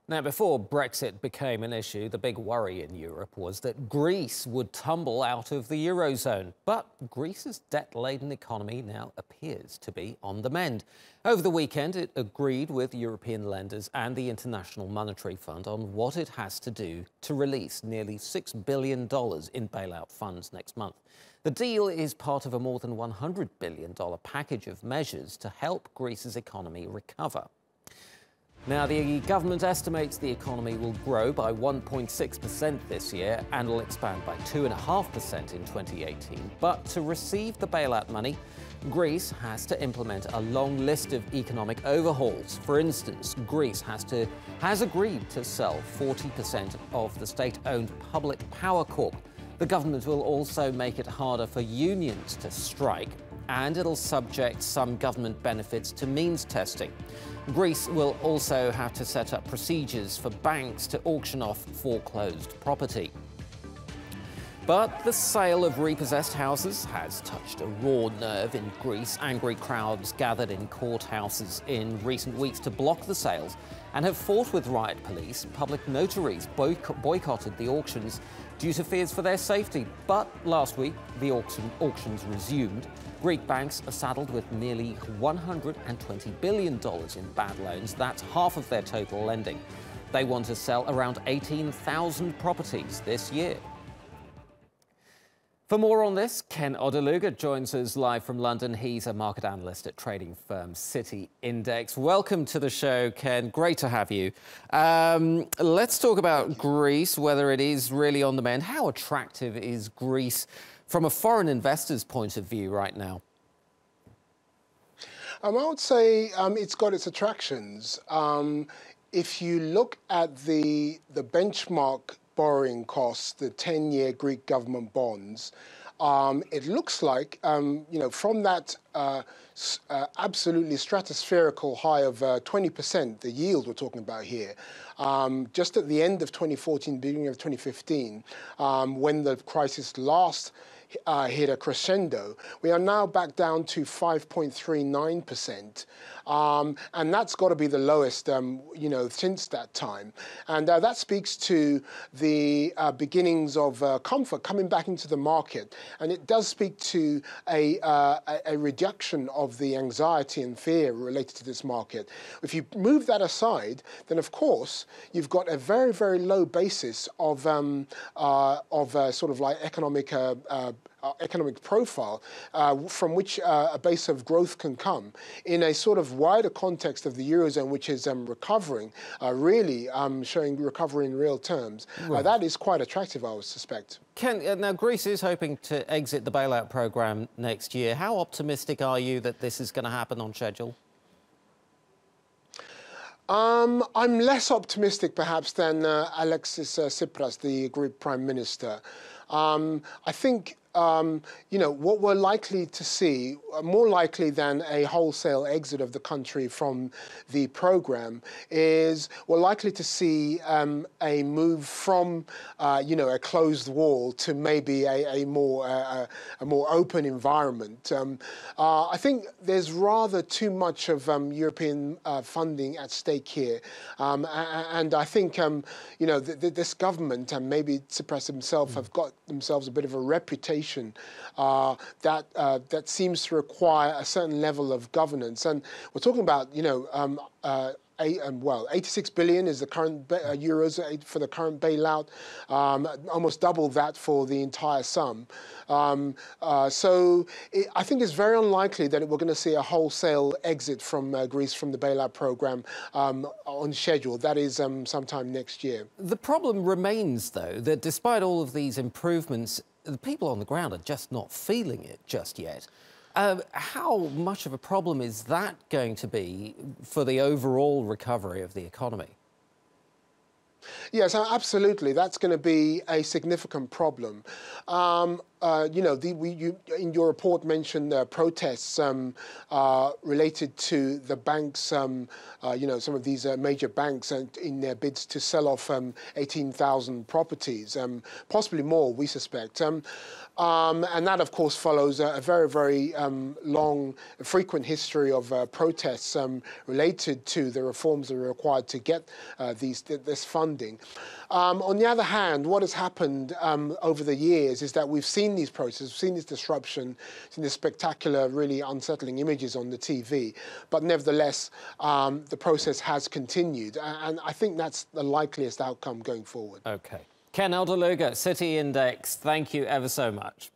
Now, before Brexit became an issue, the big worry in Europe was that Greece would tumble out of the Eurozone. But Greece's debt-laden economy now appears to be on the mend. Over the weekend, it agreed with European lenders and the International Monetary Fund on what it has to do to release nearly $6 billion in bailout funds next month. The deal is part of a more than $100 billion package of measures to help Greece's economy recover. Now, the government estimates the economy will grow by 1.6% this year and will expand by 2.5% in 2018. But to receive the bailout money, Greece has to implement a long list of economic overhauls. For instance, Greece has agreed to sell 40% of the state-owned public power corp. The government will also make it harder for unions to strike, and it'll subject some government benefits to means testing. Greece will also have to set up procedures for banks to auction off foreclosed property. But the sale of repossessed houses has touched a raw nerve in Greece. Angry crowds gathered in courthouses in recent weeks to block the sales and have fought with riot police. Public notaries boycotted the auctions due to fears for their safety. But last week, the auctions resumed. Greek banks are saddled with nearly $120 billion in bad loans. That's half of their total lending. They want to sell around 18,000 properties this year. For more on this, Ken Odeluga joins us live from London. He's a market analyst at trading firm City Index. Welcome to the show, Ken. Great to have you. Let's talk about Greece, whether it is really on the mend. How attractive is Greece from a foreign investor's point of view right now? I would say it's got its attractions. If you look at the benchmark borrowing costs, the 10-year Greek government bonds, it looks like, from that absolutely stratospherical high of 20%, the yield we're talking about here, just at the end of 2014, beginning of 2015, when the crisis last hit a crescendo, we are now back down to 5.39%. And that's got to be the lowest, since that time. And that speaks to the beginnings of comfort coming back into the market. And it does speak to a reduction of the anxiety and fear related to this market. If you move that aside, then of course, you've got a very, very low basis of sort of like economic profile from which a base of growth can come in a sort of wider context of the Eurozone, which is recovering, really showing recovery in real terms. Right. That is quite attractive, I would suspect. Ken, now Greece is hoping to exit the bailout programme next year. How optimistic are you that this is going to happen on schedule? I'm less optimistic, perhaps, than Alexis Tsipras, the Greek Prime Minister. I think what we're likely to see, more likely than a wholesale exit of the country from the program, is we're likely to see a move from, a closed wall to maybe a more open environment. I think there's rather too much of European funding at stake here, and I think this government and maybe Tsipras himself have got themselves a bit of a reputation that seems to require a certain level of governance. And we're talking about, 86 billion is the current euros for the current bailout, almost double that for the entire sum. I think it's very unlikely that we're going to see a wholesale exit from Greece from the bailout program on schedule. That is sometime next year. The problem remains, though, that despite all of these improvements, the people on the ground are just not feeling it just yet. How much of a problem is that going to be for the overall recovery of the economy? Yes, absolutely. That's going to be a significant problem. In your report mentioned protests related to the banks, some of these major banks in their bids to sell off 18,000 properties, possibly more, we suspect. And that, of course, follows a very, very long, frequent history of protests related to the reforms that are required to get this funding. On the other hand, what has happened over the years is that we've seen these protests, we've seen this disruption, seen these spectacular, really unsettling images on the TV. But nevertheless, the process has continued. And I think that's the likeliest outcome going forward. OK. Ken Odeluga, City Index, thank you ever so much.